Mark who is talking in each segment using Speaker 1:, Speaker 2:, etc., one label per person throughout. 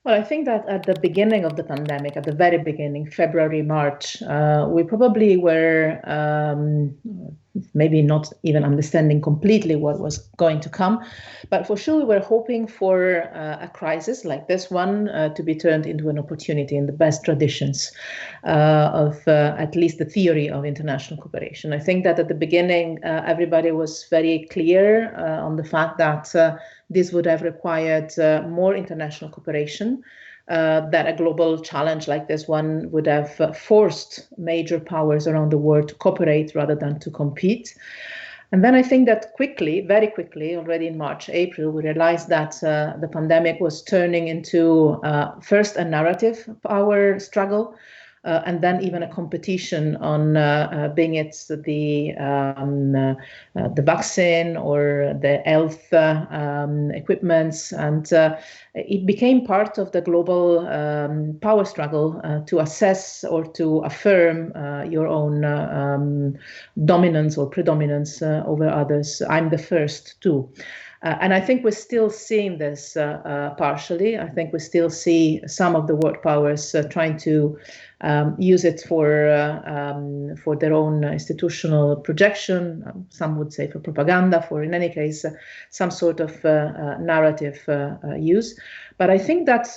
Speaker 1: Well, I think that at the beginning of the pandemic, at the very beginning, February, March, we probably were maybe not even understanding completely what was going to come, but for sure we were hoping for a crisis like this one to be turned into an opportunity in the best traditions of at least the theory of international cooperation. I think that at the beginning, everybody was very clear on the fact that this would have required more international cooperation, that a global challenge like this one would have forced major powers around the world to cooperate rather than to compete. And then I think that quickly, very quickly, already in March, April, we realized that the pandemic was turning into first a narrative power struggle, and then even a competition on being it the vaccine or the health equipments, and it became part of the global power struggle to assess or to affirm your own dominance or predominance over others. I'm the first too. And I think we're still seeing this partially. I think we still see some of the world powers trying to use it for their own institutional projection. Some would say for propaganda, for in any case, some sort of narrative use. But I think that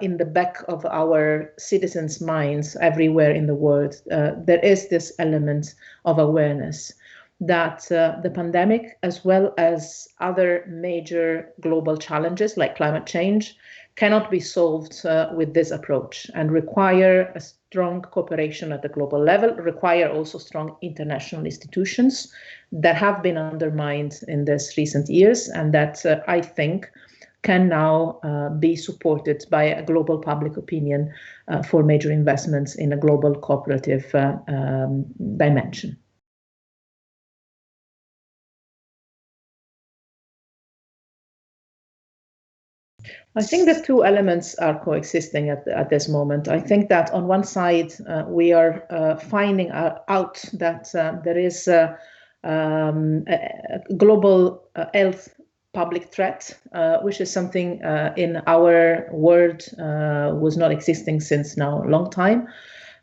Speaker 1: in the back of our citizens' minds everywhere in the world, there is this element of awareness that the pandemic, as well as other major global challenges like climate change, cannot be solved with this approach, and require a strong cooperation at the global level, require also strong international institutions that have been undermined in these recent years, and that I think can now be supported by a global public opinion for major investments in a global cooperative dimension. I think the two elements are coexisting at this moment. I think that on one side, we are finding out that there is a global health public threat, which is something in our world was not existing since now a long time.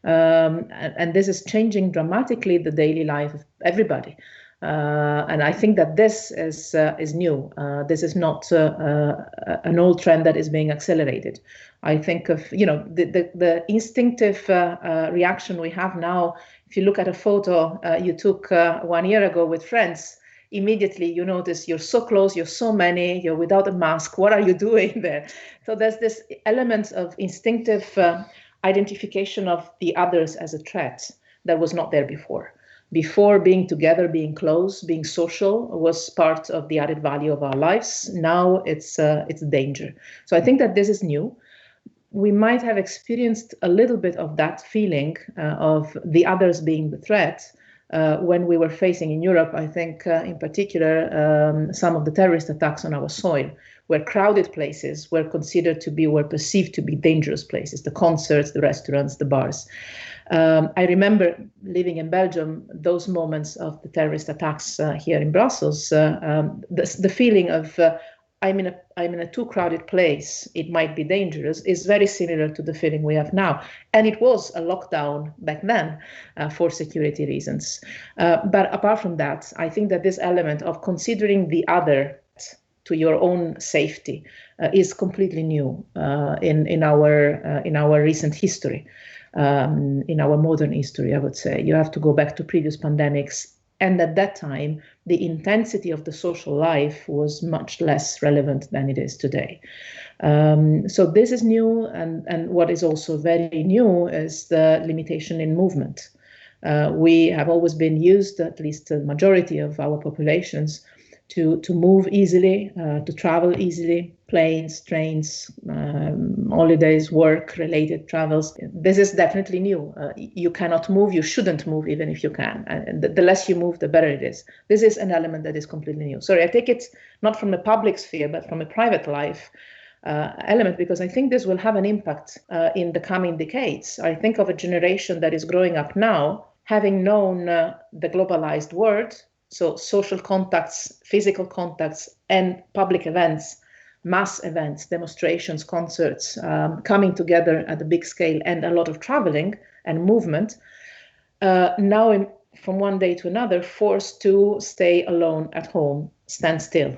Speaker 1: And this is changing dramatically the daily life of everybody. And I think that this is new. This is not an old trend that is being accelerated. I think of, the instinctive reaction we have now. If you look at a photo you took 1 year ago with friends, immediately you notice you're so close, you're so many, you're without a mask. What are you doing there? So there's this element of instinctive identification of the others as a threat that was not there before. Before, being together, being close, being social was part of the added value of our lives. Now it's danger. So I think that this is new. We might have experienced a little bit of that feeling of the others being the threat when we were facing in Europe, I think in particular, some of the terrorist attacks on our soil, where crowded places were perceived to be dangerous places, the concerts, the restaurants, the bars. I remember living in Belgium, those moments of the terrorist attacks here in Brussels, the feeling of I'm in a too crowded place, it might be dangerous, is very similar to the feeling we have now. And it was a lockdown back then for security reasons. But apart from that, I think that this element of considering the other to your own safety is completely new in our recent history. In our modern history, I would say. You have to go back to previous pandemics. And at that time, the intensity of the social life was much less relevant than it is today. So this is new. And what is also very new is the limitation in movement. We have always been used, at least the majority of our populations, to move easily, to travel easily, planes, trains, holidays, work-related travels. This is definitely new. You cannot move, you shouldn't move even if you can. And the less you move, the better it is. This is an element that is completely new. Sorry, I take it not from the public sphere, but from a private life element, because I think this will have an impact in the coming decades. I think of a generation that is growing up now, having known the globalized world, so social contacts, physical contacts, and public events mass events, demonstrations, concerts, coming together at a big scale, and a lot of traveling and movement, now from one day to another, forced to stay alone at home, stand still.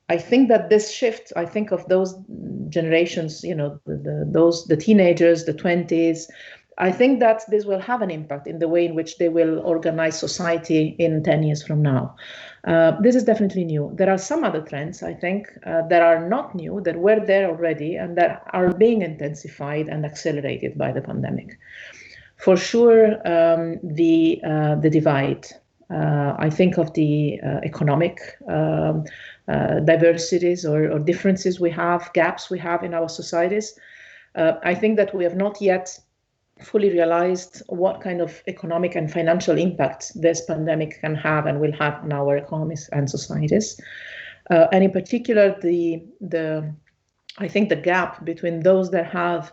Speaker 1: I think that this shift, I think of those generations, the teenagers, the 20s, I think that this will have an impact in the way in which they will organize society in 10 years from now. This is definitely new. There are some other trends, I think, that are not new, that were there already, and that are being intensified and accelerated by the pandemic. For sure, the divide. I think of the economic diversities or differences we have, gaps we have in our societies. I think that we have not yet fully realized what kind of economic and financial impact this pandemic can have and will have on our economies and societies. And in particular, I think the gap between those that have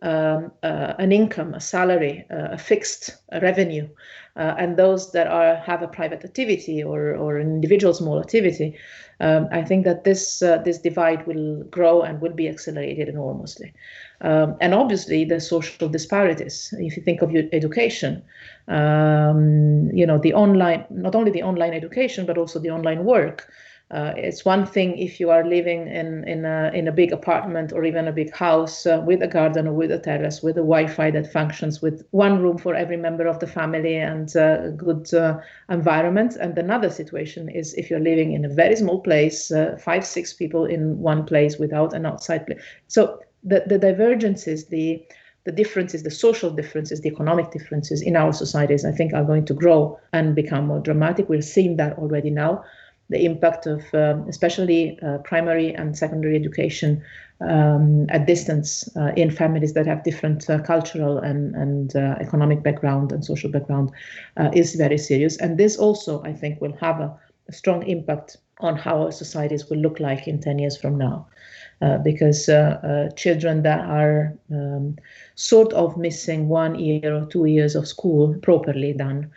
Speaker 1: an income, a salary, a fixed revenue, and those that have a private activity or an individual small activity, I think that this divide will grow and will be accelerated enormously. And obviously, the social disparities. If you think of your education, the online, not only the online education, but also the online work. It's one thing if you are living in a big apartment or even a big house with a garden or with a terrace, with a Wi-Fi that functions, with one room for every member of the family and a good environment. And another situation is if you're living in a very small place, 5-6 people in one place without an outside place. So the divergences, the differences, the social differences, the economic differences in our societies, I think, are going to grow and become more dramatic. We're seeing that already now. The impact of especially primary and secondary education at distance in families that have different cultural and economic background and social background is very serious. And this also, I think, will have a strong impact on how our societies will look like in 10 years from now. Because children that are sort of missing 1 year or 2 years of school properly done,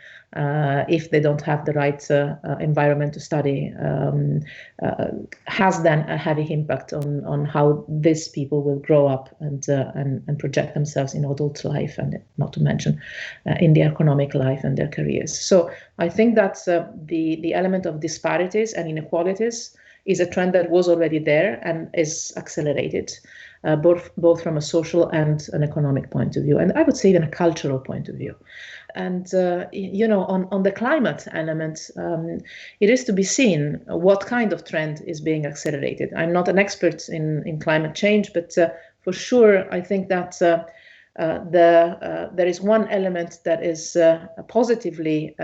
Speaker 1: if they don't have the right environment to study, has then a heavy impact on how these people will grow up and project themselves in adult life, and not to mention in the economic life and their careers. So I think that the element of disparities and inequalities is a trend that was already there and is accelerated, both from a social and an economic point of view, and I would say even a cultural point of view. And on the climate element, it is to be seen what kind of trend is being accelerated. I'm not an expert in climate change, but for sure, I think that there is one element that is positively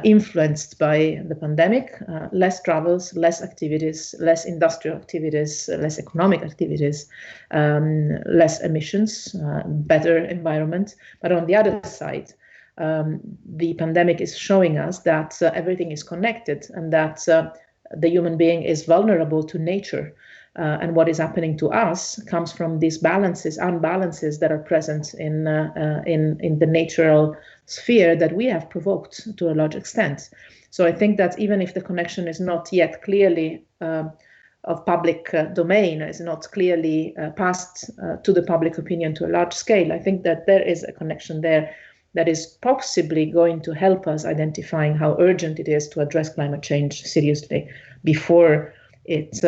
Speaker 1: influenced by the pandemic: less travels, less activities, less industrial activities, less economic activities, less emissions, better environment. But on the other side, the pandemic is showing us that everything is connected and that the human being is vulnerable to nature. And what is happening to us comes from these unbalances that are present in the natural sphere that we have provoked to a large extent. So I think that even if the connection is not yet clearly of public domain, is not clearly passed to the public opinion to a large scale, I think that there is a connection there that is possibly going to help us identifying how urgent it is to address climate change seriously before it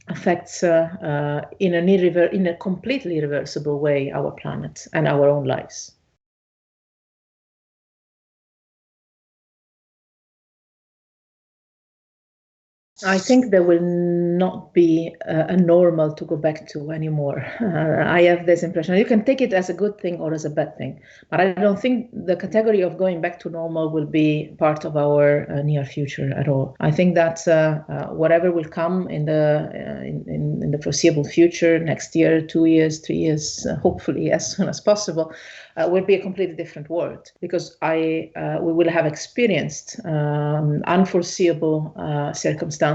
Speaker 1: affects in a completely irreversible way our planet and our own lives. I think there will not be a normal to go back to anymore. I have this impression. You can take it as a good thing or as a bad thing, but I don't think the category of going back to normal will be part of our near future at all. I think that whatever will come in the foreseeable future, next year, 2 years, 3 years, hopefully as soon as possible, will be a completely different world, because we will have experienced unforeseeable circumstances,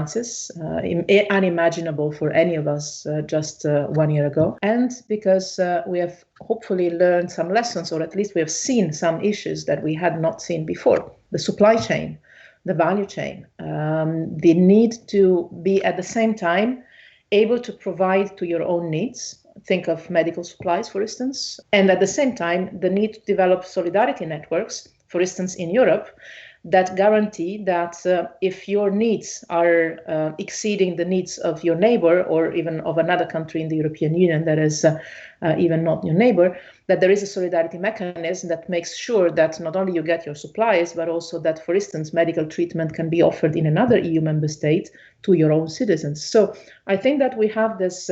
Speaker 1: unimaginable for any of us just 1 year ago, and because we have hopefully learned some lessons, or at least we have seen some issues that we had not seen before: the supply chain, the value chain, the need to be at the same time able to provide to your own needs. Think of medical supplies, for instance, and at the same time, the need to develop solidarity networks, for instance, in Europe, that guarantee that if your needs are exceeding the needs of your neighbor or even of another country in the European Union that is even not your neighbor, that there is a solidarity mechanism that makes sure that not only you get your supplies, but also that, for instance, medical treatment can be offered in another EU member state to your own citizens. So I think that we have this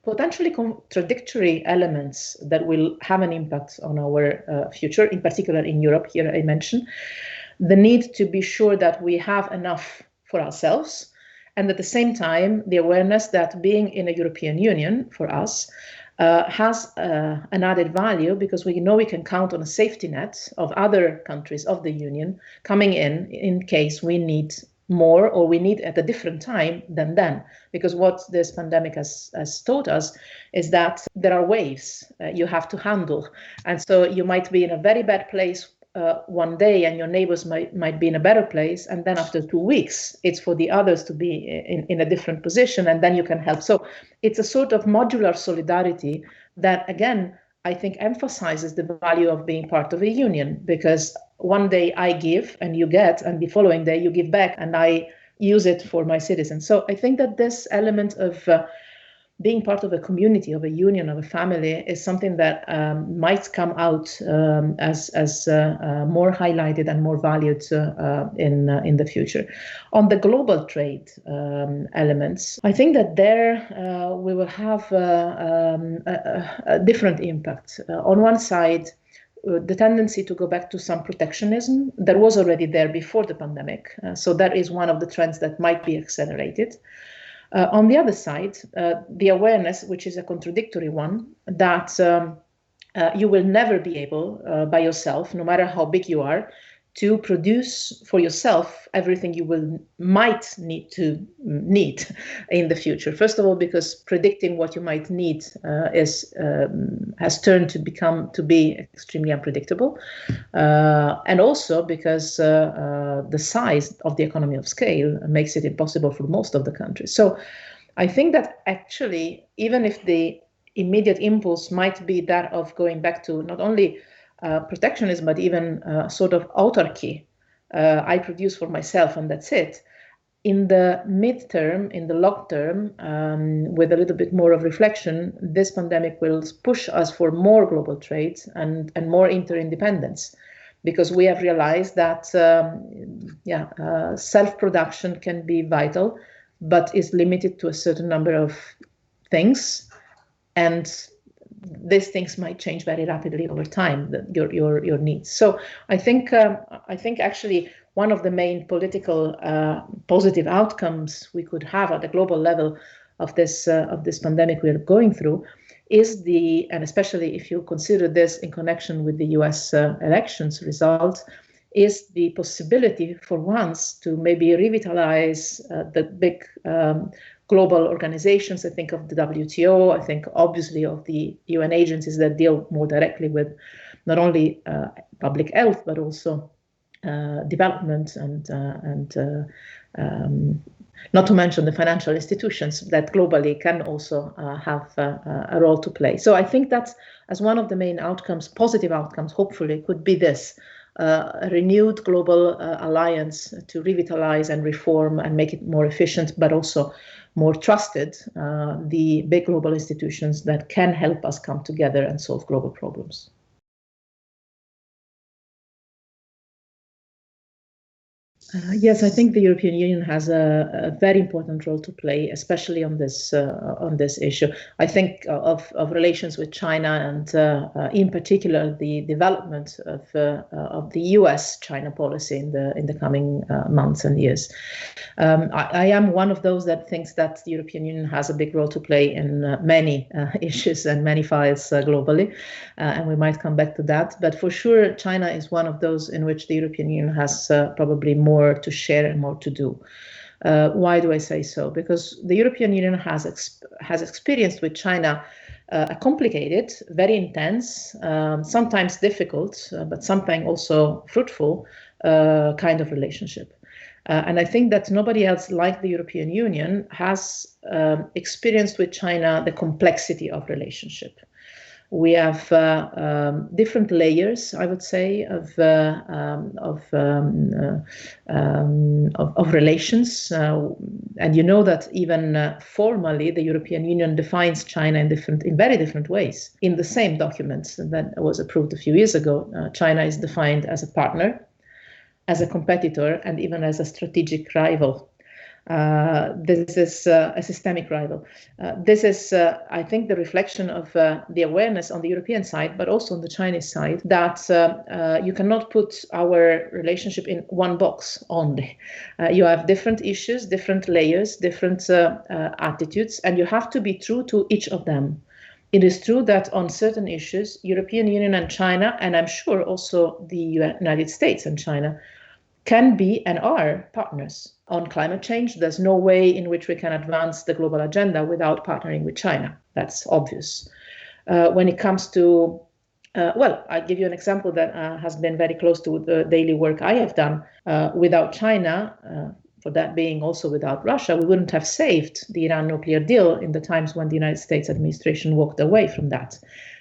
Speaker 1: potentially contradictory elements that will have an impact on our future, in particular in Europe, here I mentioned. The need to be sure that we have enough for ourselves, and at the same time, the awareness that being in a European Union for us has an added value because we know we can count on a safety net of other countries of the Union coming in case we need more or we need at a different time than then. Because what this pandemic has taught us is that there are waves you have to handle. And so you might be in a very bad place one day and your neighbors might be in a better place, and then after 2 weeks it's for the others to be in a different position, and then you can help. So it's a sort of modular solidarity that, again, I think emphasizes the value of being part of a union, because one day I give and you get, and the following day you give back and I use it for my citizens. So I think that this element of being part of a community, of a union, of a family is something that might come out as more highlighted and more valued in the future. On the global trade elements, I think that there we will have a different impact. On one side, the tendency to go back to some protectionism that was already there before the pandemic. So that is one of the trends that might be accelerated. On the other side, the awareness, which is a contradictory one, that you will never be able by yourself, no matter how big you are, to produce for yourself everything you might need in the future. First of all, because predicting what you might need has turned to be extremely unpredictable, and also because the size of the economy of scale makes it impossible for most of the countries. So I think that actually, even if the immediate impulse might be that of going back to not only protectionism, but even sort of autarky. I produce for myself and that's it. In the midterm, in the long term, with a little bit more of reflection, this pandemic will push us for more global trade and more interdependence, because we have realized that self-production can be vital, but is limited to a certain number of things, and these things might change very rapidly over time, your needs. So I think actually one of the main political positive outcomes we could have at the global level of this pandemic we are going through is and especially if you consider this in connection with the US elections result, is the possibility for once to maybe revitalize the big global organizations. I think of the WTO, I think obviously of the UN agencies that deal more directly with not only public health, but also development and not to mention the financial institutions that globally can also have a role to play. So I think that's as one of the main outcomes, positive outcomes, hopefully, could be this. A renewed global alliance to revitalize and reform and make it more efficient, but also more trusted, the big global institutions that can help us come together and solve global problems. Yes, I think the European Union has a very important role to play, especially on this issue. I think of relations with China and, in particular, the development of the U.S.-China policy in the coming months and years. I am one of those that thinks that the European Union has a big role to play in many issues and many files globally, and we might come back to that. But for sure, China is one of those in which the European Union has probably more to share and more to do. Why do I say so? Because the European Union has experienced with China a complicated, very intense, sometimes difficult, but sometimes also fruitful kind of relationship. And I think that nobody else, like the European Union, has experienced with China the complexity of relationship. We have different layers, I would say, of relations, and you know that even formally, the European Union defines China in very different ways. In the same document that was approved a few years ago, China is defined as a partner, as a competitor, and even as a strategic rival. This is a systemic rival. This is, I think, the reflection of the awareness on the European side, but also on the Chinese side, that you cannot put our relationship in one box only. You have different issues, different layers, different attitudes, and you have to be true to each of them. It is true that on certain issues, European Union and China, and I'm sure also the United States and China, can be and are partners. On climate change, there's no way in which we can advance the global agenda without partnering with China. That's obvious. When it comes to, well, I'll give you an example that has been very close to the daily work I have done. Without China, for that being also without Russia, we wouldn't have saved the Iran nuclear deal in the times when the United States administration walked away from that.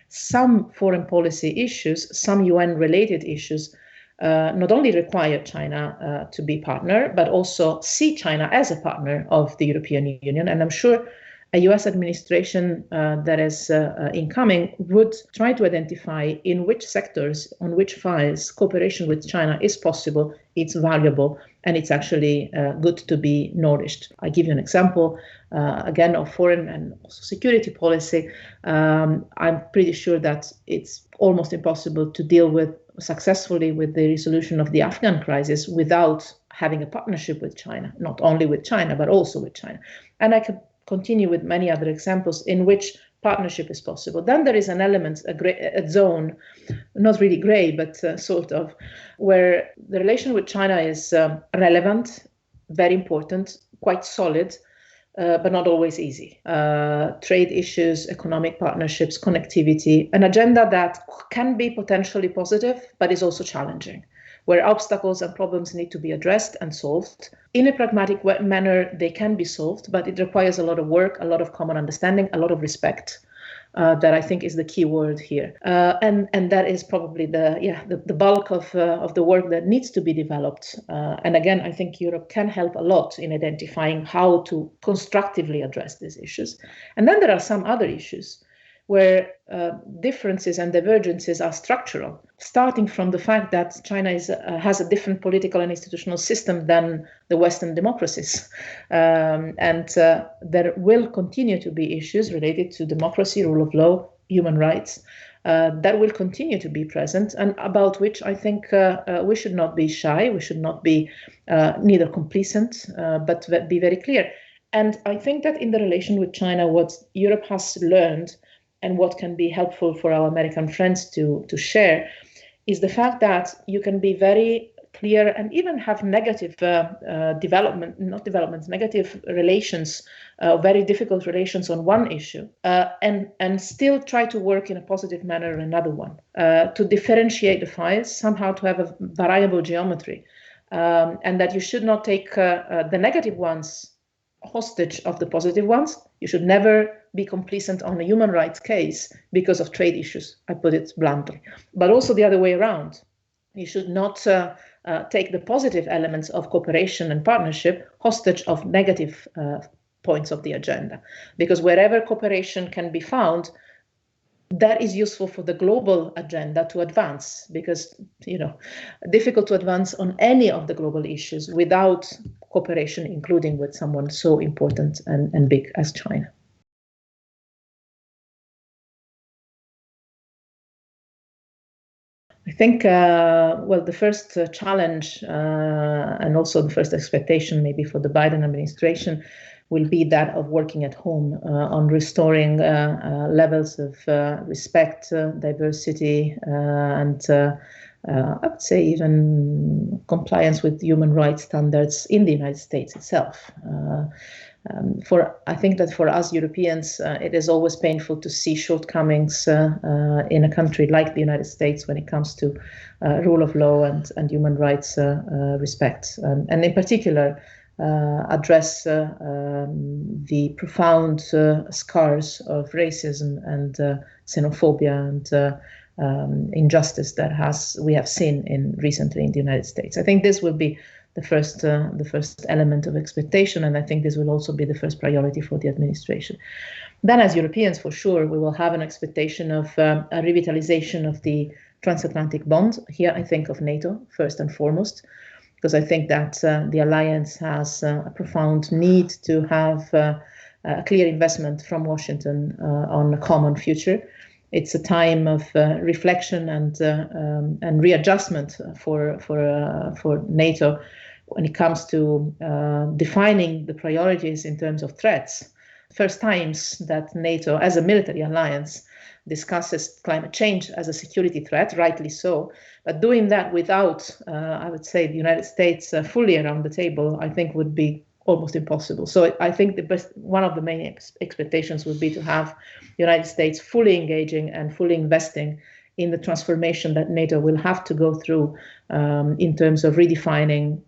Speaker 1: Some foreign policy issues, some UN-related issues, not only require China to be partner, but also see China as a partner of the European Union. And I'm sure a US administration that is incoming would try to identify in which sectors, on which files, cooperation with China is possible, it's valuable, and it's actually good to be nourished. I give you an example, again, of foreign and also security policy. I'm pretty sure that it's almost impossible to deal with successfully with the resolution of the Afghan crisis without having a partnership with China, not only with China, but also with China. And I could continue with many other examples in which partnership is possible. Then there is an element, a zone, not really gray, but sort of, where the relation with China is relevant, very important, quite solid, but not always easy. Trade issues, economic partnerships, connectivity, an agenda that can be potentially positive, but is also challenging, where obstacles and problems need to be addressed and solved. In a pragmatic manner, they can be solved, but it requires a lot of work, a lot of common understanding, a lot of respect. That I think is the key word here, and that is probably the bulk of the work that needs to be developed. And again, I think Europe can help a lot in identifying how to constructively address these issues. And then there are some other issues where differences and divergences are structural, starting from the fact that China has a different political and institutional system than the Western democracies. And there will continue to be issues related to democracy, rule of law, human rights, that will continue to be present, and about which I think we should not be shy, we should not be neither complacent, but be very clear. And I think that in the relation with China, what Europe has learned and what can be helpful for our American friends to share is the fact that you can be very clear and even have negative negative relations, very difficult relations on one issue, and still try to work in a positive manner on another one, to differentiate the files, somehow to have a variable geometry, and that you should not take the negative ones hostage of the positive ones. You should never be complacent on a human rights case because of trade issues, I put it bluntly, but also the other way around. You should not take the positive elements of cooperation and partnership hostage of negative points of the agenda, because wherever cooperation can be found, that is useful for the global agenda to advance, because, difficult to advance on any of the global issues without cooperation, including with someone so important and big as China. I think, the first challenge and also the first expectation maybe for the Biden administration will be that of working at home on restoring levels of respect, diversity, and I would say even compliance with human rights standards in the United States itself. I think that for us Europeans, it is always painful to see shortcomings in a country like the United States when it comes to rule of law and human rights respect, and in particular address the profound scars of racism and xenophobia and injustice that we have seen recently in the United States. I think this will be the first element of expectation, and I think this will also be the first priority for the administration. Then, as Europeans, for sure, we will have an expectation of a revitalization of the transatlantic bond. Here, I think of NATO first and foremost, because I think that the alliance has a profound need to have a clear investment from Washington on a common future. It's a time of reflection and readjustment for NATO when it comes to defining the priorities in terms of threats. First times that NATO, as a military alliance, discusses climate change as a security threat, rightly so, but doing that without, I would say, the United States fully around the table, I think would be almost impossible. So I think one of the main expectations would be to have the United States fully engaging and fully investing in the transformation that NATO will have to go through in terms of redefining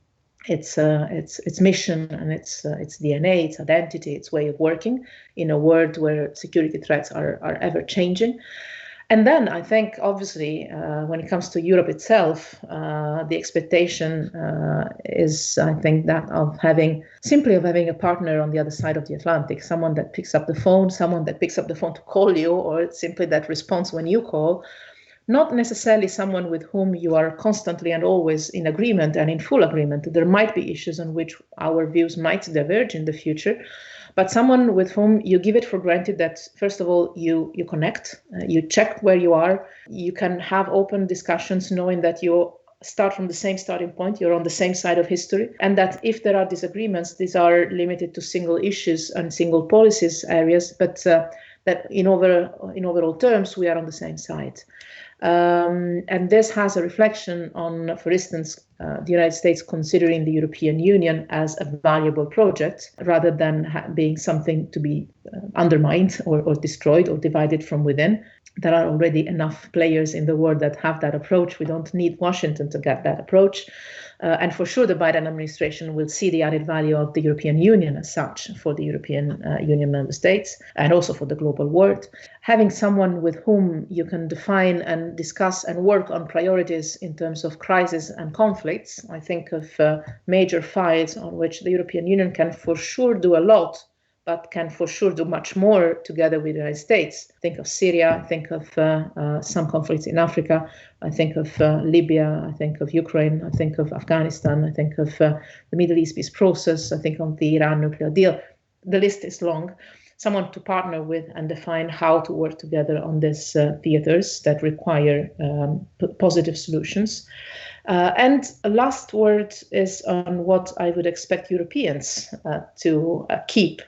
Speaker 1: its mission and its DNA, its identity, its way of working in a world where security threats are ever changing. And then I think, obviously, when it comes to Europe itself, the expectation is, I think, that of having a partner on the other side of the Atlantic, someone that picks up the phone to call you, or simply that responds when you call. Not necessarily someone with whom you are constantly and always in agreement and in full agreement. There might be issues on which our views might diverge in the future, but someone with whom you give it for granted that, first of all, you connect, you check where you are, you can have open discussions knowing that you start from the same starting point, you're on the same side of history, and that if there are disagreements, these are limited to single issues and single policies areas, but that in overall terms, we are on the same side. And this has a reflection on, for instance, the United States considering the European Union as a valuable project rather than being something to be undermined or destroyed or divided from within. There are already enough players in the world that have that approach. We don't need Washington to get that approach. And for sure, the Biden administration will see the added value of the European Union as such for the European Union member states and also for the global world. Having someone with whom you can define and discuss and work on priorities in terms of crisis and conflicts, I think of major files on which the European Union can for sure do a lot, but can for sure do much more together with the United States. Think of Syria, I think of some conflicts in Africa, I think of Libya, I think of Ukraine, I think of Afghanistan, I think of the Middle East peace process, I think of the Iran nuclear deal. The list is long. Someone to partner with and define how to work together on these theaters that require positive solutions. And a last word is on what I would expect Europeans to keep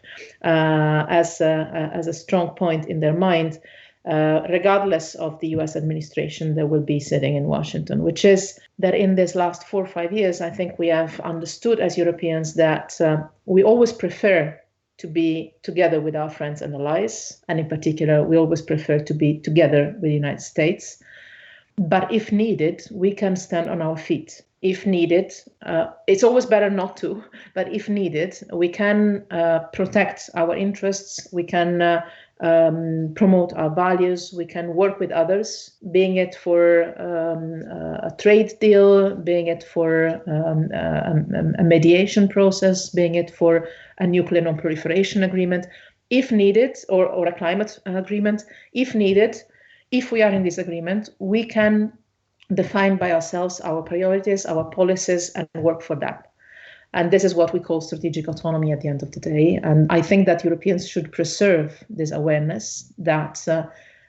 Speaker 1: as a strong point in their mind, regardless of the US administration that will be sitting in Washington, which is that in this last 4 or 5 years, I think we have understood as Europeans that we always prefer to be together with our friends and allies. And in particular, we always prefer to be together with the United States. But if needed, we can stand on our feet. If needed, it's always better not to, but if needed, we can protect our interests, we can promote our values, we can work with others, being it for a trade deal, being it for a mediation process, being it for a nuclear non-proliferation agreement, if needed, or a climate agreement, if needed. If we are in disagreement, we can define by ourselves our priorities, our policies, and work for that. And this is what we call strategic autonomy at the end of the day. And I think that Europeans should preserve this awareness that,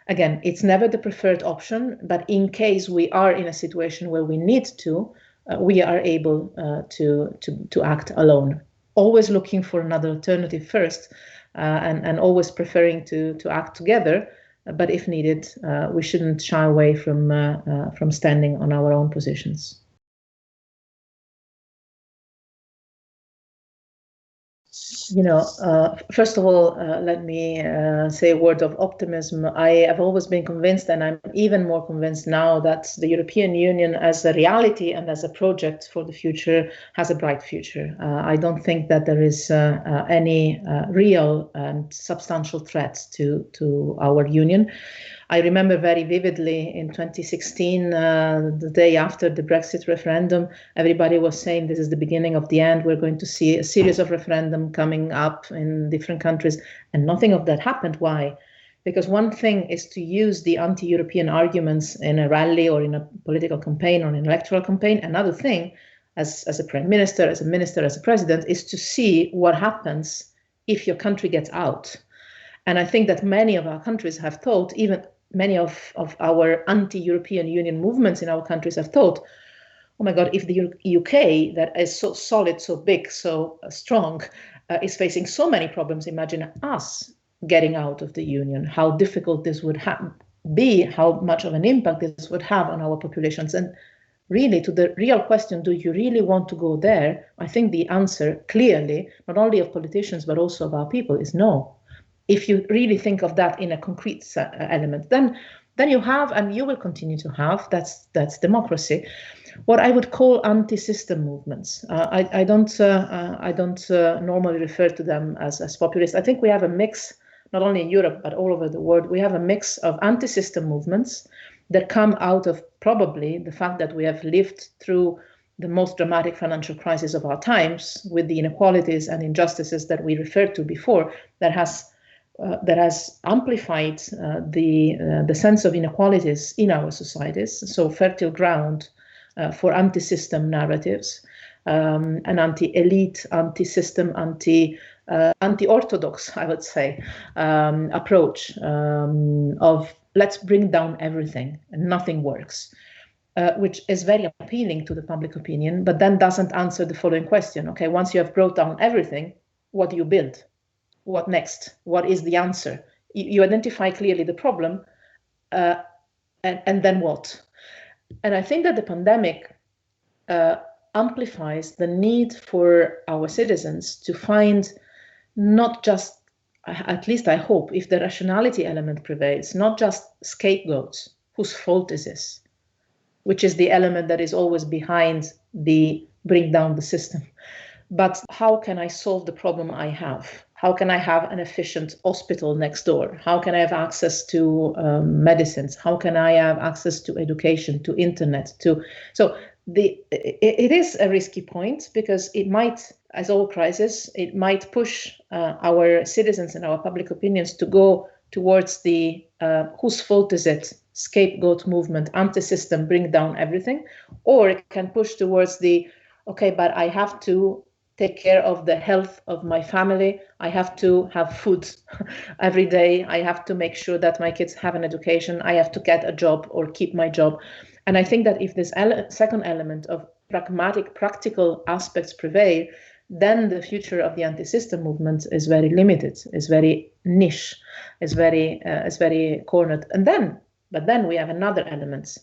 Speaker 1: again, it's never the preferred option, but in case we are in a situation where we need to, we are able to act alone. Always looking for another alternative first, and always preferring to act together. But if needed, we shouldn't shy away from standing on our own positions. First of all, let me say a word of optimism. I have always been convinced, and I'm even more convinced now, that the European Union as a reality and as a project for the future has a bright future. I don't think that there is any real and substantial threat to our union. I remember very vividly in 2016, the day after the Brexit referendum, everybody was saying this is the beginning of the end. We're going to see a series of referendum coming up in different countries, and nothing of that happened. Why? Because one thing is to use the anti-European arguments in a rally or in a political campaign or an electoral campaign. Another thing, as a prime minister, as a minister, as a president, is to see what happens if your country gets out. And I think that many of our countries have thought, even many of our anti-European Union movements in our countries have thought, oh my God, if the UK, that is so solid, so big, so strong, is facing so many problems, imagine us getting out of the Union, how difficult this would be, how much of an impact this would have on our populations. And really, to the real question, do you really want to go there? I think the answer clearly, not only of politicians, but also of our people, is no. If you really think of that in a concrete element, then you have, and you will continue to have, that's democracy. What I would call anti-system movements. I don't normally refer to them as populist. I think we have a mix, not only in Europe but all over the world. We have a mix of anti-system movements that come out of probably the fact that we have lived through the most dramatic financial crisis of our times, with the inequalities and injustices that we referred to before, that has amplified the sense of inequalities in our societies. So fertile ground for anti-system narratives, an anti-elite, anti-system, anti-orthodox, I would say, approach of let's bring down everything and nothing works, which is very appealing to the public opinion, but then doesn't answer the following question. Okay, once you have brought down everything, what do you build? What next? What is the answer? You identify clearly the problem, and then what? And I think that the pandemic amplifies the need for our citizens to find not just, at least I hope, if the rationality element prevails, not just scapegoats. Whose fault is this? Which is the element that is always behind the bring down the system. But how can I solve the problem I have? How can I have an efficient hospital next door? How can I have access to medicines? How can I have access to education, to internet? So it is a risky point, because it might, as all crises, it might push our citizens and our public opinions to go towards the whose fault is it? Scapegoat movement, anti-system, bring down everything. Or it can push towards the, okay, but I have to take care of the health of my family. I have to have food every day. I have to make sure that my kids have an education. I have to get a job or keep my job. And I think that if this second element of pragmatic, practical aspects prevail, then the future of the anti-system movement is very limited, is very niche, is very cornered. But then we have another element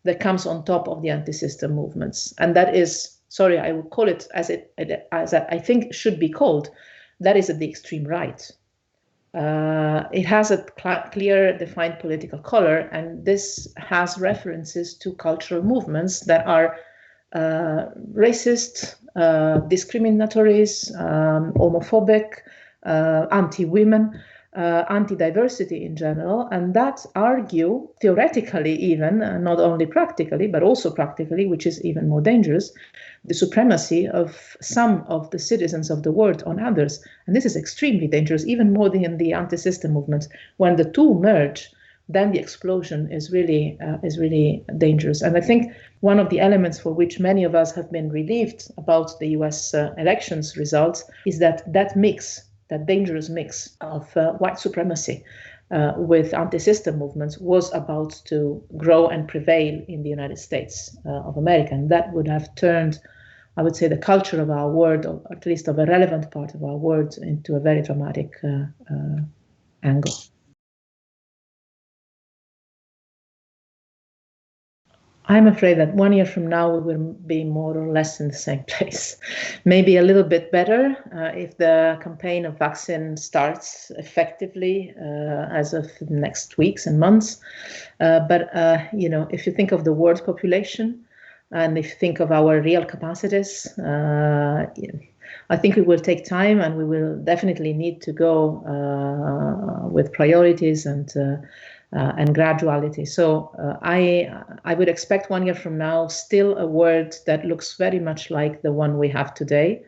Speaker 1: that comes on top of the anti-system movements, and that is, sorry, I will call it as I think should be called, that is at the extreme right. It has a clear, defined political color, and this has references to cultural movements that are racist, discriminatory, homophobic, anti-women, anti-diversity in general, and that argue, theoretically even, not only practically, but also practically, which is even more dangerous, the supremacy of some of the citizens of the world on others. And this is extremely dangerous, even more than the anti-system movements. When the two merge, then the explosion is really dangerous. And I think one of the elements for which many of us have been relieved about the US elections results is that dangerous mix of white supremacy with anti-system movements was about to grow and prevail in the United States of America. And that would have turned, I would say, the culture of our world, or at least of a relevant part of our world, into a very dramatic angle. I'm afraid that 1 year from now, we will be more or less in the same place. Maybe a little bit better if the campaign of vaccine starts effectively as of the next weeks and months. But if you think of the world population and if you think of our real capacities, I think it will take time, and we will definitely need to go with priorities and graduality. So I would expect 1 year from now still a world that looks very much like the one we have today,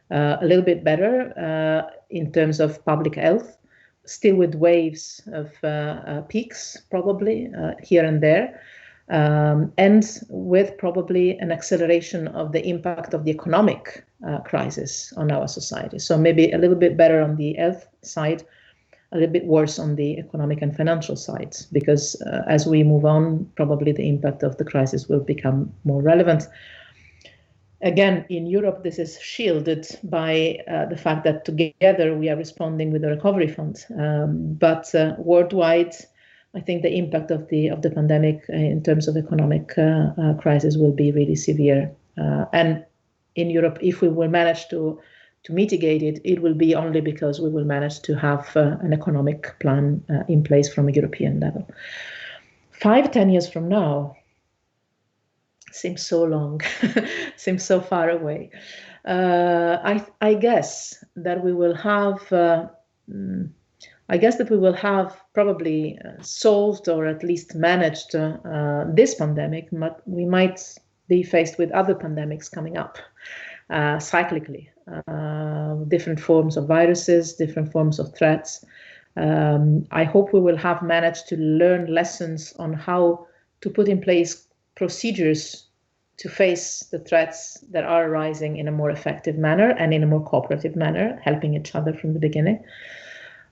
Speaker 1: a little bit better in terms of public health, still with waves of peaks probably here and there, and with probably an acceleration of the impact of the economic crisis on our society. So maybe a little bit better on the health side, a little bit worse on the economic and financial sides, because as we move on, probably the impact of the crisis will become more relevant. Again, in Europe, this is shielded by the fact that together we are responding with the recovery fund. But worldwide, I think the impact of the pandemic in terms of economic crisis will be really severe. And in Europe, if we will manage to mitigate it, it will be only because we will manage to have an economic plan in place from a European level. 5-10 years from now seems so long, seems so far away. I guess that we will have. I guess that we will have probably solved or at least managed this pandemic, but we might be faced with other pandemics coming up cyclically. Different forms of viruses, different forms of threats. I hope we will have managed to learn lessons on how to put in place procedures to face the threats that are arising in a more effective manner and in a more cooperative manner, helping each other from the beginning.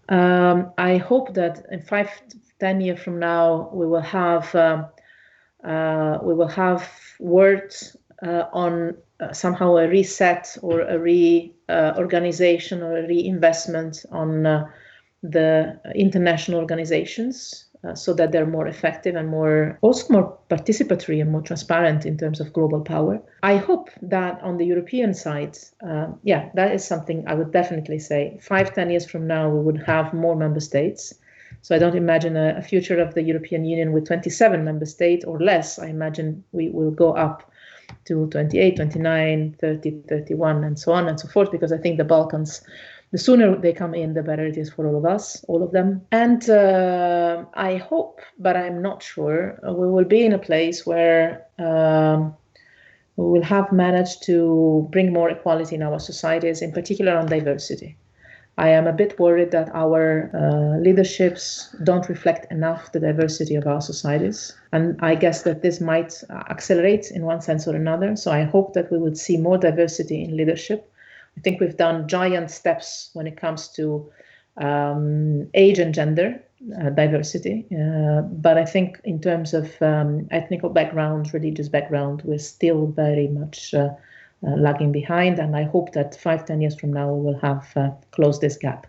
Speaker 1: I hope that in 5-10 years from now, we will have worked on somehow a reset or a reorganization or a reinvestment on the international organizations so that they're more effective and also more participatory and more transparent in terms of global power. I hope that on the European side, that is something I would definitely say. 5-10 years from now, we would have more member states. So I don't imagine a future of the European Union with 27 member states or less. I imagine we will go up to 28, 29, 30, 31, and so on and so forth, because I think the Balkans, the sooner they come in, the better it is for all of us, all of them. And I hope, but I'm not sure, we will be in a place where we will have managed to bring more equality in our societies, in particular on diversity. I am a bit worried that our leaderships don't reflect enough the diversity of our societies. And I guess that this might accelerate in one sense or another. So I hope that we would see more diversity in leadership. I think we've done giant steps when it comes to age and gender diversity. But I think in terms of ethnic background, religious background, we're still very much lagging behind, and I hope that 5-10 years from now we will have closed this gap.